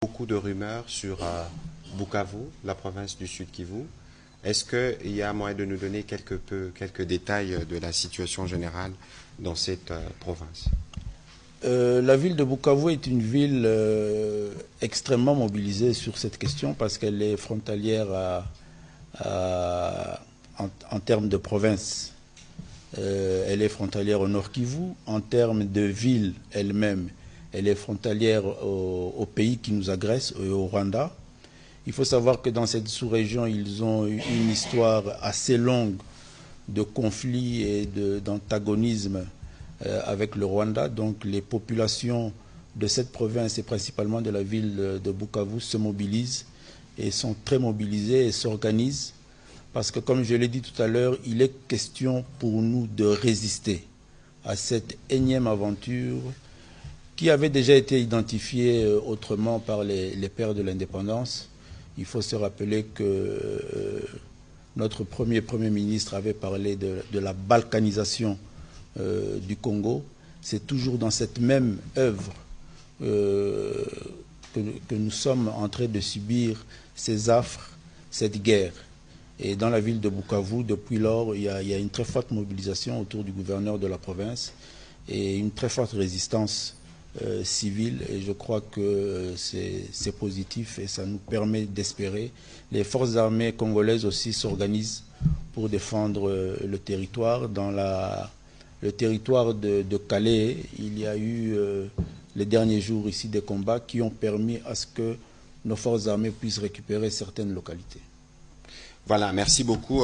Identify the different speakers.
Speaker 1: beaucoup de rumeurs sur Bukavu, la province du Sud Kivu. Est-ce qu'il y a moyen de nous donner quelques détails de la situation générale dans cette province?
Speaker 2: La ville de Bukavu est une ville extrêmement mobilisée sur cette question parce qu'elle est frontalière en termes de province. Elle est frontalière au Nord Kivu. En termes de ville elle-même, elle est frontalière au pays qui nous agresse, au Rwanda. Il faut savoir que dans cette sous-région, ils ont une histoire assez longue de conflits et d'antagonisme avec le Rwanda. Donc les populations de cette province et principalement de la ville de Bukavu se mobilisent et sont très mobilisées et s'organisent parce que, comme je l'ai dit tout à l'heure, il est question pour nous de résister à cette énième aventure qui avait déjà été identifiée autrement par les pères de l'indépendance. Il faut se rappeler que notre premier ministre avait parlé de la balkanisation du Congo. C'est toujours dans cette même œuvre que nous sommes en train de subir ces affres, cette guerre. Et dans la ville de Bukavu, depuis lors, il y a une très forte mobilisation autour du gouverneur de la province et une très forte résistance civile. Et je crois que c'est positif et ça nous permet d'espérer. Les forces armées congolaises aussi s'organisent pour défendre le territoire. Dans le territoire de Calais, il y a eu les derniers jours ici des combats qui ont permis à ce que nos forces armées puissent récupérer certaines localités.
Speaker 1: Voilà, merci beaucoup.